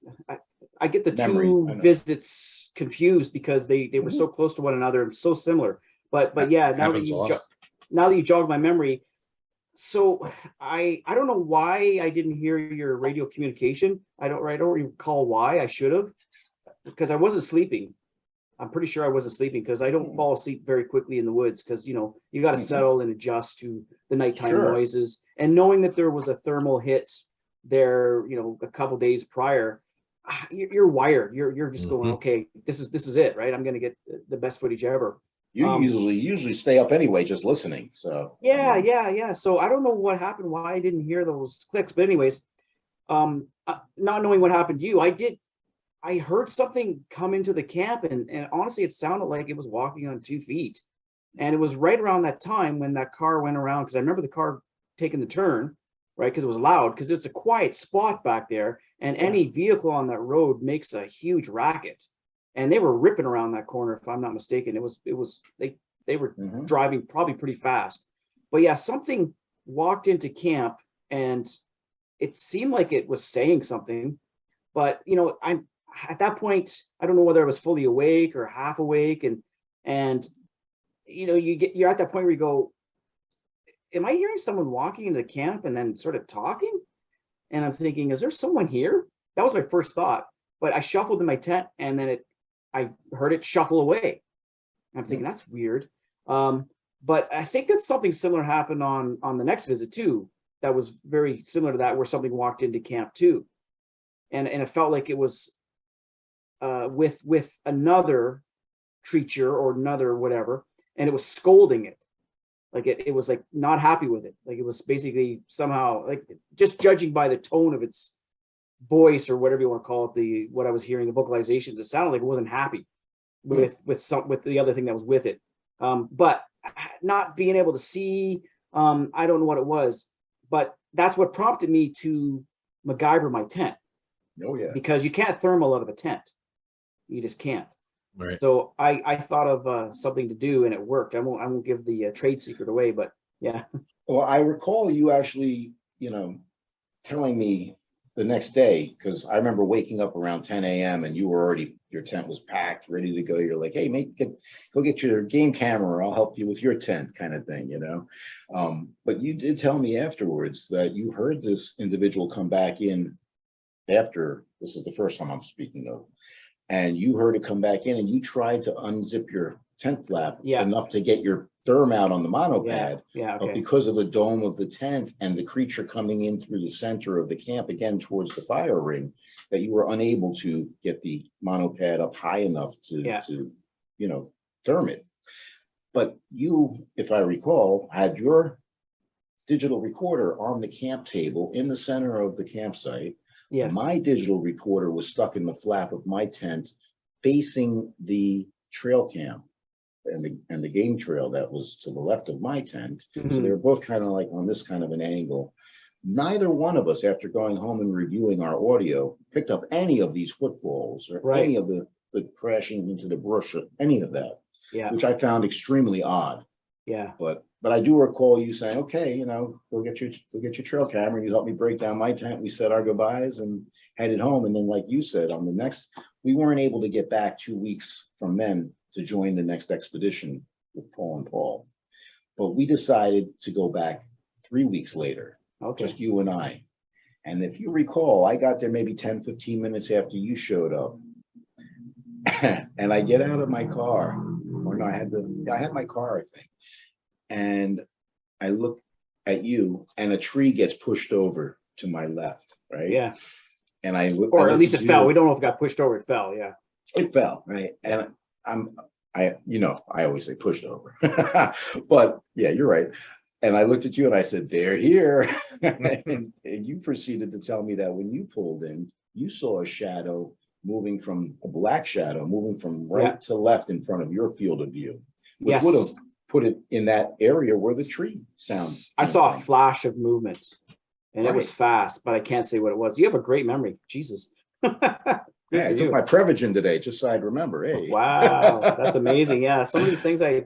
I get the two visits confused because they were so close to one another and so similar. But yeah, now that you jogged my memory. So I don't know why I didn't hear your radio communication. I don't recall why. I should have, because I wasn't sleeping. I'm pretty sure I wasn't sleeping because I don't fall asleep very quickly in the woods because, you got to settle and adjust to the nighttime noises. And knowing that there was a thermal hit there, a couple days prior, you're wired. You're just going, okay, this is it, right? I'm going to get the best footage ever. You usually stay up anyway, just listening. So yeah. So I don't know what happened, why I didn't hear those clicks. But anyways, not knowing what happened to you, I heard something come into the camp, and honestly, it sounded like it was walking on 2 feet. And it was right around that time when that car went around, because I remember the car taking the turn, right? Because it was loud, because it's a quiet spot back there, and any vehicle on that road makes a huge racket. And they were ripping around that corner, if I'm not mistaken. They were driving probably pretty fast. But yeah, something walked into camp, and it seemed like it was saying something. But I'm at that point, I don't know whether I was fully awake or half awake, and you're at that point where you go, am I hearing someone walking into the camp and then sort of talking? And I'm thinking, is there someone here? That was my first thought. But I shuffled in my tent, and then I heard it shuffle away. I'm thinking, that's weird. But I think that something similar happened on the next visit too. That was very similar to that, where something walked into camp too. And it felt like it was with another creature or another whatever, and it was scolding it. Like it was like not happy with it. Like it was basically somehow, like, just judging by the tone of its voice or whatever you want to call it, what I was hearing, the vocalizations, it sounded like it wasn't happy with the other thing that was with it. But not being able to see, I don't know what it was, but that's what prompted me to MacGyver my tent. Oh yeah. Because you can't thermal out of a tent. You just can't. Right. So I thought of something to do, and it worked. I won't give the trade secret away, but yeah. Well, I recall you actually, telling me the next day, because I remember waking up around 10 a.m. and you were already, your tent was packed, ready to go. You're like, hey, mate, go get your game camera. I'll help you with your tent, kind of thing, But you did tell me afterwards that you heard this individual come back in after, this is the first time I'm speaking of, and you heard it come back in, and you tried to unzip your tent flap enough to get your therm out on the monopad. Yeah. But because of the dome of the tent and the creature coming in through the center of the camp, again towards the fire ring, that you were unable to get the monopad up high enough to therm it. But you, if I recall, had your digital recorder on the camp table in the center of the campsite. Yes. My digital recorder was stuck in the flap of my tent facing the trail cam and the game trail that was to the left of my tent. So they were both kind of like on this kind of an angle. Neither one of us, after going home and reviewing our audio, picked up any of these footfalls or any of the crashing into the brush or any of that, which I found extremely odd. Yeah. But I do recall you saying, okay, go get your trail camera. You helped me break down my tent. We said our goodbyes and headed home. And then, like you said, on the next, we weren't able to get back 2 weeks from then to join the next expedition with Paul and Paul. But we decided to go back 3 weeks later, just you and I. And if you recall, I got there maybe 10, 15 minutes after you showed up. And I get out of my car, or no, I had my car, I think. And I look at you, and a tree gets pushed over to my left, right? Yeah. And or at least it fell. We don't know if it got pushed over. It fell. Yeah. It fell, right? And I always say pushed over, but yeah, you're right. And I looked at you and I said, they're here. and you proceeded to tell me that when you pulled in, you saw a black shadow moving from right to left in front of your field of view, which would have put it in that area where the tree sounds. I saw a flash of movement, and it was fast, but I can't say what it was. You have a great memory. Jesus. Yeah, I took my Prevagen today, just so I'd remember. Hey. Wow, that's amazing. Yeah, some of these things I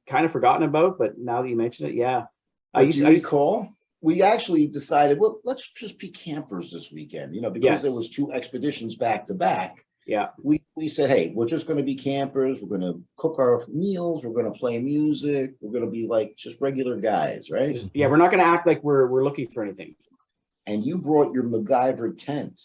kind of forgotten about, but now that you mention it, yeah. I recall, we actually decided, well, let's just be campers this weekend, because there was 2 expeditions back to back. Yeah. We said, hey, we're just going to be campers. We're going to cook our meals. We're going to play music. We're going to be like just regular guys, right? Yeah, we're not going to act like we're looking for anything. And you brought your MacGyver tent.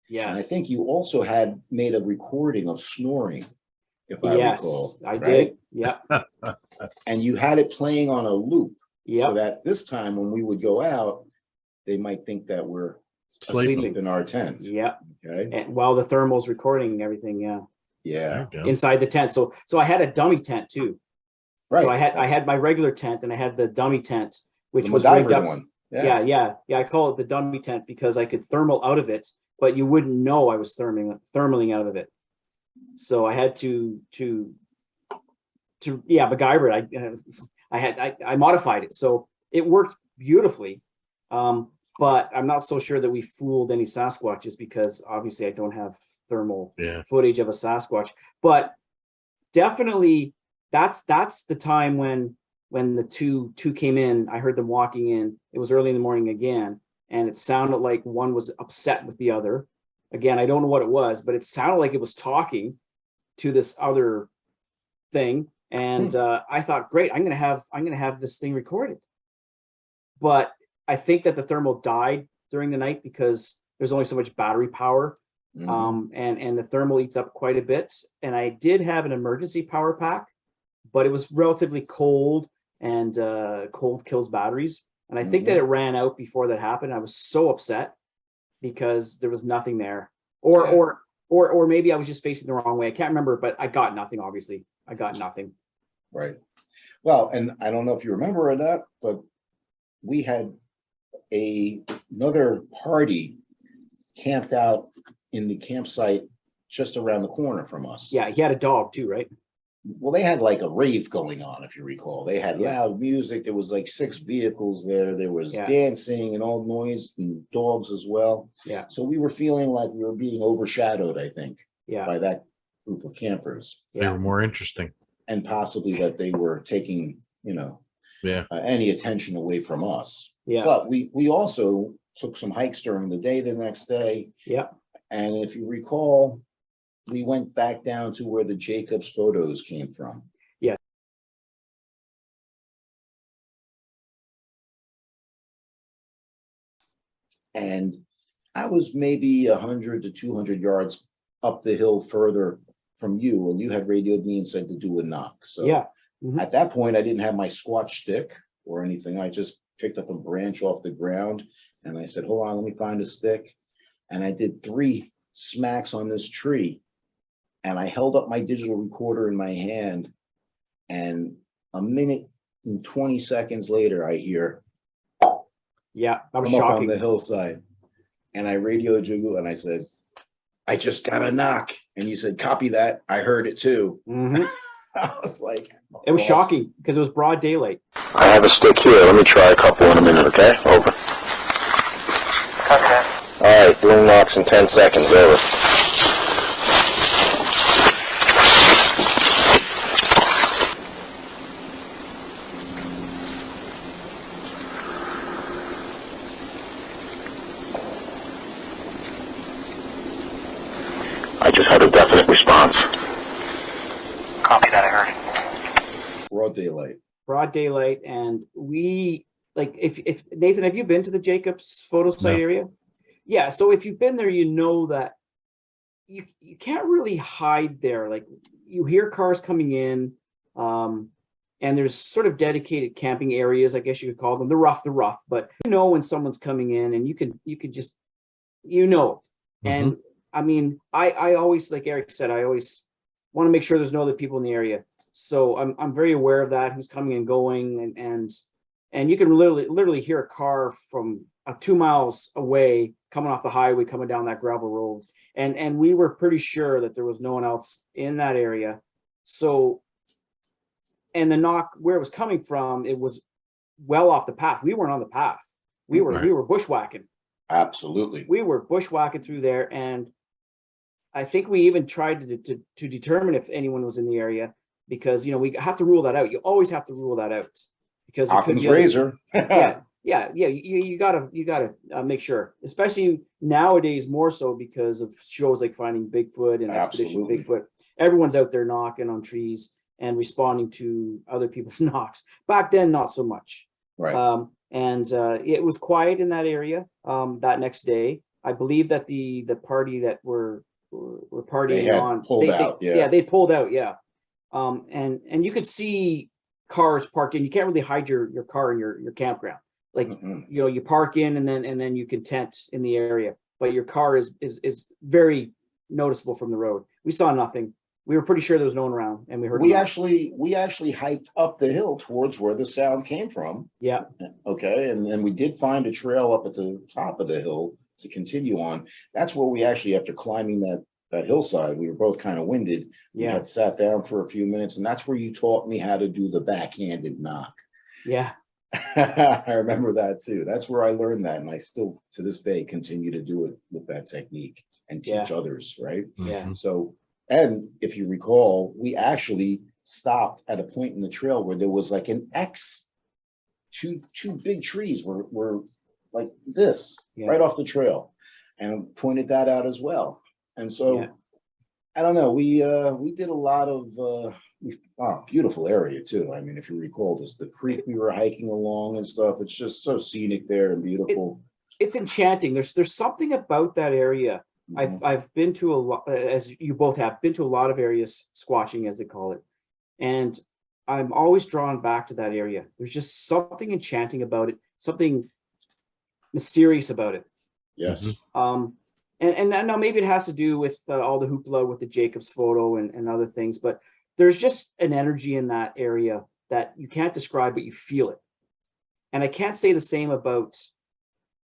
Yes. And I think you also had made a recording of snoring, if I recall. Yes, I did. Yeah. And you had it playing on a loop. Yeah. So that this time when we would go out, they might think that we're asleep in our tent. Yeah. Okay. And while the thermal's recording everything, yeah. Inside the tent. So I had a dummy tent too. Right. So I had my regular tent, and I had the dummy tent, which was rigged up. One. Yeah. I call it the dummy tent because I could thermal out of it, but you wouldn't know I was thermaling out of it. So I had to MacGyver it. I modified it, so it worked beautifully. But I'm not so sure that we fooled any Sasquatches, because obviously I don't have thermal footage of a Sasquatch. But definitely that's the time when the two came in. I heard them walking in. It was early in the morning again, and it sounded like one was upset with the other. Again, I don't know what it was, but it sounded like it was talking to this other thing. And I thought, great, I'm gonna have this thing recorded. But I think that the thermal died during the night because there's only so much battery power. And the thermal eats up quite a bit. And I did have an emergency power pack, but it was relatively cold, and cold kills batteries. And I think that it ran out before that happened. I was so upset because there was nothing there, or maybe I was just facing the wrong way. I can't remember, but I got nothing. Obviously, I got nothing. Right. Well, and I don't know if you remember or not, but we had another party camped out in the campsite just around the corner from us. Yeah, he had a dog too, right? Well, they had like a rave going on, if you recall. They had loud music. There was like 6 vehicles there. There was dancing and all noise, and dogs as well. Yeah. So we were feeling like we were being overshadowed, I think, by that group of campers. They were more interesting. And possibly that they were taking, any attention away from us. Yeah. But we also took some hikes during the day the next day. Yeah. And if you recall, we went back down to where the Jacobs photos came from. Yeah. And I was maybe 100 to 200 yards up the hill further from you, and you had radioed me and said to do a knock. So at that point, I didn't have my Squatch stick or anything. I just picked up a branch off the ground, and I said, hold on, let me find a stick. And I did 3 smacks on this tree, and I held up my digital recorder in my hand, and a minute and 20 seconds later, I hear, that was shocking. Up on the hillside. And I radioed you, and I said, I just got a knock. And you said, copy that. I heard it too. I was like, it was shocking because it was broad daylight. I have a stick here. Let me try a couple in a minute, okay? Over. Okay. All right, boom knocks in 10 seconds. Over. I just had a definite response. Copy that, I heard it. Broad daylight. Broad daylight, and we, like, if Nathan, have you been to the Jacobs photo site area? Yeah, so if you've been there, you know that you can't really hide there. Like, you hear cars coming in, and there's sort of dedicated camping areas, I guess you could call them. They're rough, but you know when someone's coming in, and you could just, it. And I mean, I always, like Eric said, I always want to make sure there's no other people in the area. So I'm very aware of that, who's coming and going, and you can literally hear a car from 2 miles away coming off the highway, coming down that gravel road. And we were pretty sure that there was no one else in that area. So, and the knock, where it was coming from, it was well off the path. We weren't on the path. We were bushwhacking. Absolutely. We were bushwhacking through there, and I think we even tried to determine if anyone was in the area, because we have to rule that out. You always have to rule that out, because Occam's razor. You gotta make sure, especially nowadays, more so because of shows like Finding Bigfoot and Expedition Bigfoot. Everyone's out there knocking on trees and responding to other people's knocks. Back then, not so much. Right. It was quiet in that area that next day. I believe that the party that were partying on pulled out. They pulled out. Yeah. And you could see cars parked in. You can't really hide your car in your campground. Like, you park in and then you can tent in the area, but your car is very noticeable from the road. We saw nothing. We were pretty sure there was no one around, and we heard. We actually hiked up the hill towards where the sound came from. Yeah. Okay, and we did find a trail up at the top of the hill to continue on. That's where we actually, after climbing that hillside. We were both kind of winded. We Yeah. had sat down for a few minutes, and that's where you taught me how to do the backhanded knock. Yeah. I remember that too. That's where I learned that, and I still to this day continue to do it with that technique and teach others, right? Yeah. So, and if you recall, we actually stopped at a point in the trail where there was like an X. Two big trees were like this right off the trail, and pointed that out as well. And so I don't know, we did a lot of beautiful area too. I mean, if you recall, this the creek we were hiking along and stuff, it's just so scenic there and beautiful. It's enchanting. There's something about that area. I've been to a lot, as you both have been to a lot of areas, squatching as they call it, and I'm always drawn back to that area. There's just something enchanting about it, something mysterious about it. Yes. And I know maybe it has to do with all the hoopla with the Jacobs photo and other things, but there's just an energy in that area that you can't describe, but you feel it. And I can't say the same about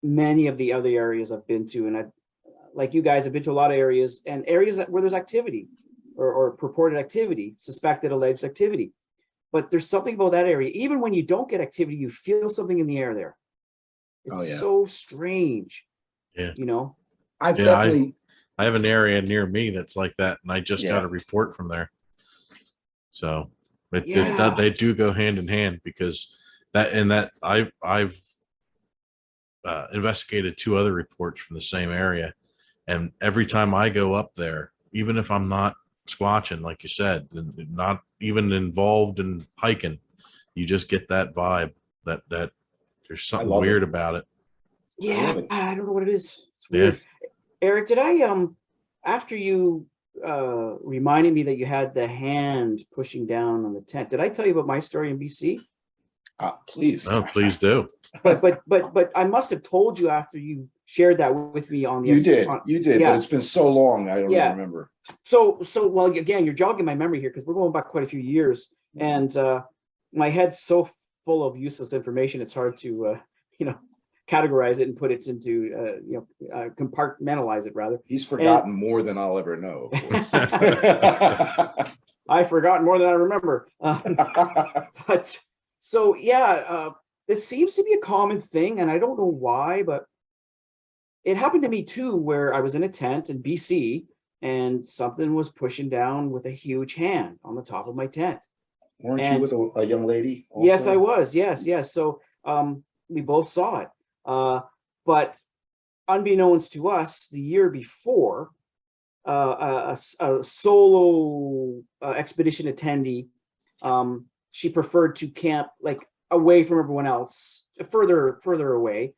many of the other areas I've been to. And I, like you guys, have been to a lot of areas and areas where there's activity or purported activity, suspected, alleged activity. But there's something about that area. Even when you don't get activity, you feel something in the air there. It's so strange. Yeah. You know? I've definitely. I have an area near me that's like that, and I just got a report from there. So they do go hand in hand, because I've investigated 2 other reports from the same area, and every time I go up there, even if I'm not squatching, like you said, and not even involved in hiking, you just get that vibe that there's something weird about it. Yeah, I don't know what it is. It's weird. Yeah. Eric, did I after you reminded me that you had the hand pushing down on the tent, did I tell you about my story in BC? Please. Oh, please do. But I must have told you after you shared that with me on the. You did, but it's been so long I don't even remember. So well, again, you're jogging my memory here because we're going back quite a few years, and my head's so full of useless information, it's hard to categorize it and put it into compartmentalize it rather. He's forgotten more than I'll ever know. Of course. I've forgotten more than I remember. But so it seems to be a common thing, and I don't know why, but it happened to me too, where I was in a tent in BC and something was pushing down with a huge hand on the top of my tent. Weren't you with a young lady also? Yes, I was. Yes. So we both saw it. But unbeknownst to us, the year before, a solo expedition attendee, she preferred to camp like away from everyone else, further away.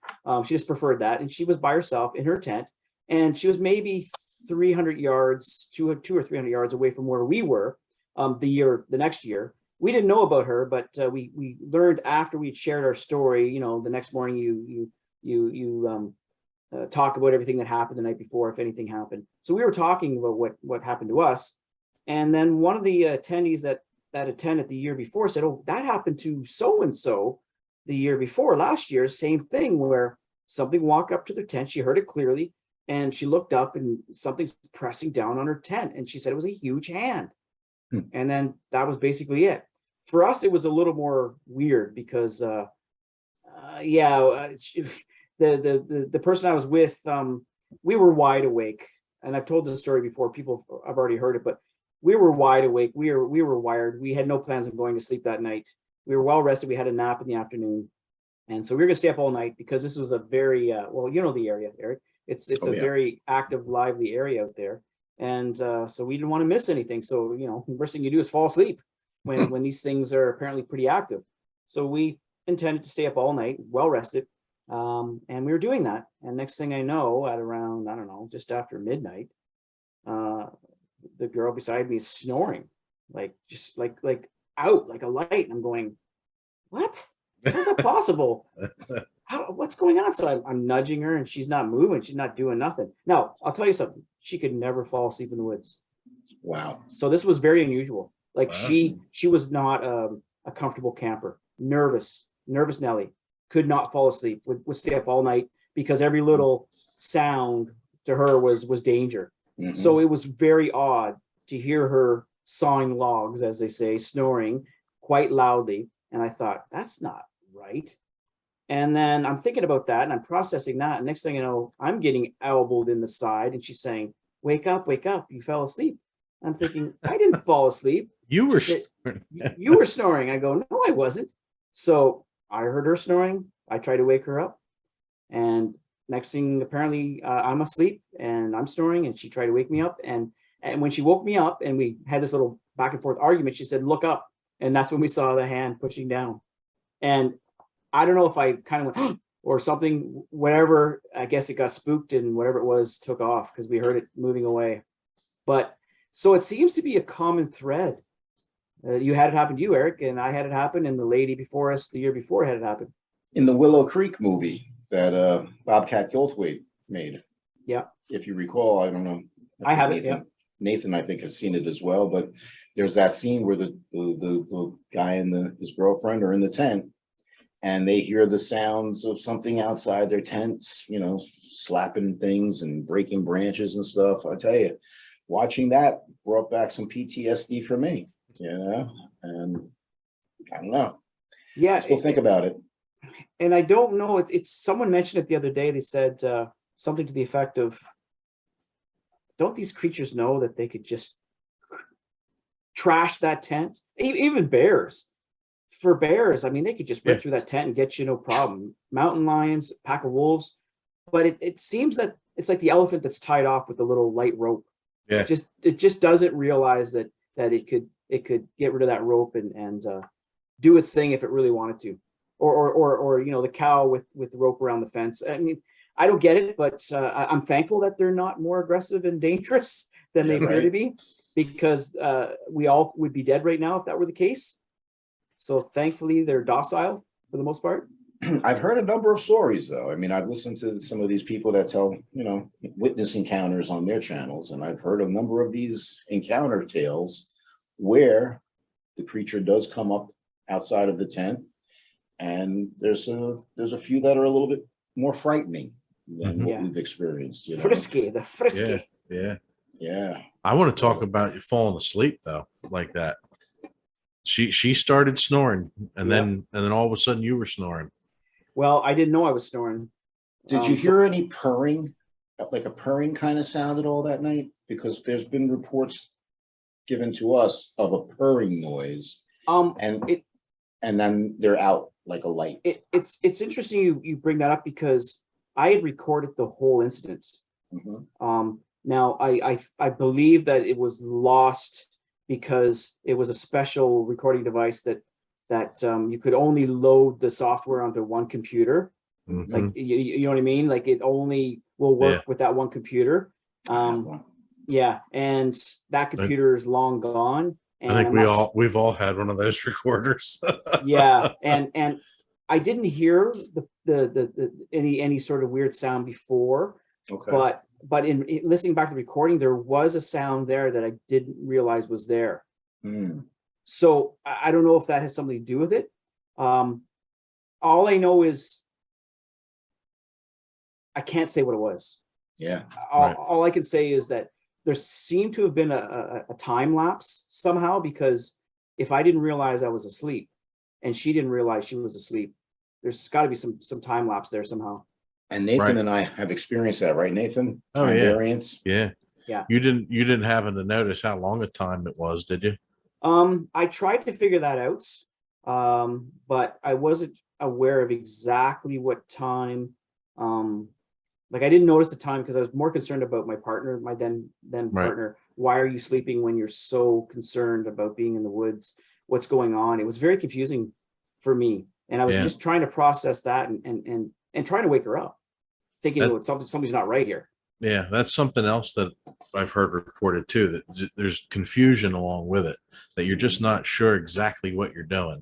She just preferred that, and she was by herself in her tent, and she was maybe 300 yards, 200 or 300 yards away from where we were. The next year, we didn't know about her, but we learned after we'd shared our story. The next morning you talk about everything that happened the night before, if anything happened. So we were talking about what happened to us, and then one of the attendees that attended the year before said, "Oh, that happened to so and so the year before, last year, same thing, where something walked up to their tent. She heard it clearly, and she looked up, and something's pressing down on her tent, and she said it was a huge hand." And then that was basically it. For us, it was a little more weird because, the person I was with, we were wide awake, and I've told this story before. People have already heard it, but we were wide awake. We were wired. We had no plans on going to sleep that night. We were well rested. We had a nap in the afternoon, and so we were going to stay up all night because this was a very the area, Eric. It's very active, lively area out there, and so we didn't want to miss anything. So the worst thing you do is fall asleep when these things are apparently pretty active. So we intended to stay up all night, well rested, and we were doing that. And next thing I know, at around just after midnight, the girl beside me is snoring, like out like a light. And I'm going, what? How is that possible? What's going on? So I'm nudging her, and she's not moving. She's not doing nothing. Now, I'll tell you something. She could never fall asleep in the woods. Wow. So this was very unusual. Like she was not a comfortable camper. Nervous Nelly. Could not fall asleep. Would stay up all night because every little sound to her was danger. Mhm. So it was very odd to hear her sawing logs, as they say, snoring quite loudly. And I thought, that's not right. And then I'm thinking about that and I'm processing that. And next thing you know, I'm getting elbowed in the side and she's saying, wake up, you fell asleep. I'm thinking, I didn't fall asleep. You were She said, you were snoring. I go, no, I wasn't. So I heard her snoring. I tried to wake her up. And next thing, apparently, I'm asleep and I'm snoring. And she tried to wake me up. And when she woke me up and we had this little back and forth argument, she said, look up. And that's when we saw the hand pushing down. And I don't know if I kind of went, or something, whatever. I guess it got spooked and whatever it was took off because we heard it moving away. But so it seems to be a common thread. You had it happen to you, Eric, and I had it happen, and the lady before us the year before had it happen. In the Willow Creek movie that Bobcat Goldthwait made. Yeah. If you recall, I don't know. I have Nathan, it, yeah. Nathan, I think, has seen it as well, but there's that scene where the guy and his girlfriend are in the tent and they hear the sounds of something outside their tents, you know, slapping things and breaking branches and stuff. I tell you, watching that brought back some PTSD for me, you know, and I don't know. Yeah. I still think about it. And I don't know, it's someone mentioned it the other day. They said something to the effect of, don't these creatures know that they could just trash that tent? Even bears. For bears, I mean, they could just rip through that tent and get you no problem. Mountain lions, pack of wolves. But it seems that it's like the elephant that's tied off with a little light rope. Yeah. It just doesn't realize that it could get rid of that rope and do its thing if it really wanted to. Or you know, the cow with the rope around the fence. I mean, I don't get it, but I'm thankful that they're not more aggressive and dangerous than they appear to be, because we all would be dead right now if that were the case. So thankfully, they're docile for the most part. I've heard a number of stories, though. I mean, I've listened to some of these people that tell, you know, witness encounters on their channels, and I've heard a number of these encounter tales where the creature does come up outside of the tent, and there's a few that are a little bit more frightening than what we've experienced. You know? Frisky, the frisky. Yeah. I want to talk about you falling asleep though, like that. She started snoring, and then all of a sudden you were snoring. Well, I didn't know I was snoring. Did you hear any purring, like a purring kind of sound at all that night? Because there's been reports given to us of a purring noise, and then they're out like a light. It's interesting you bring that up, because I had recorded the whole incident. Mm-hmm. Now I believe that it was lost because it was a special recording device that you could only load the software onto one computer. Mm-hmm. Like you know what I mean? Like it only will work with that one computer. Yeah, and that computer is long gone. And I think we've all had one of those recorders. Yeah, and I didn't hear the any sort of weird sound before. Okay. But in listening back to the recording, there was a sound there that I didn't realize was there. Mm. So I don't know if that has something to do with it. All I know is I can't say what it was. Yeah. All I can say is that there seemed to have been a time lapse somehow, because if I didn't realize I was asleep and she didn't realize she was asleep, there's got to be some time lapse there somehow. And Nathan and I have experienced that, right, Nathan? Oh, time yeah. variance. Yeah. You didn't happen to notice how long a time it was, did you? I tried to figure that out, but I wasn't aware of exactly what time. Like I didn't notice the time because I was more concerned about my partner, my then partner. Why are you sleeping when you're so concerned about being in the woods? What's going on? It was very confusing for me, and I was just trying to process that and trying to wake her up, thinking something's not right here. Yeah, that's something else that I've heard reported too, that there's confusion along with it, that you're just not sure exactly what you're doing.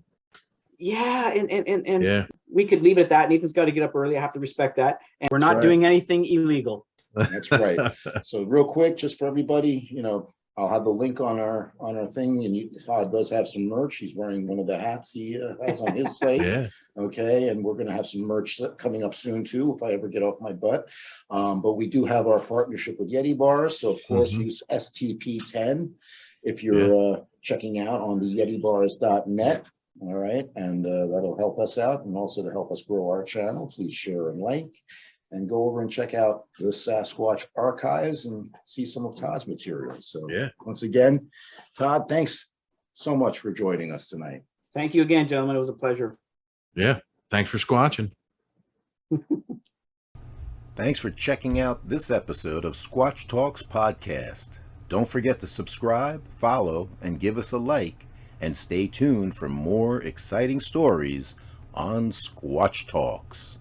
Yeah, and we could leave it at that. Nathan's got to get up early. I have to respect that. And we're not doing anything illegal. That's right. So real quick, just for everybody, you know, I'll have the link on our thing, and Todd does have some merch. He's wearing one of the hats he has on his site. Yeah. Okay, and we're going to have some merch coming up soon too, if I ever get off my butt. But we do have our partnership with Yeti Bars, so of course use STP10 if you're checking out on the YetiBars.net. All right, and that'll help us out, and also to help us grow our channel. Please share and like. And go over and check out the Sasquatch Archives and see some of Todd's material. So once again, Todd, thanks so much for joining us tonight. Thank you again, gentlemen. It was a pleasure. Yeah. Thanks for squatching. Thanks for checking out this episode of Squatch Talks Podcast. Don't forget to subscribe, follow, and give us a like. And stay tuned for more exciting stories on Squatch Talks.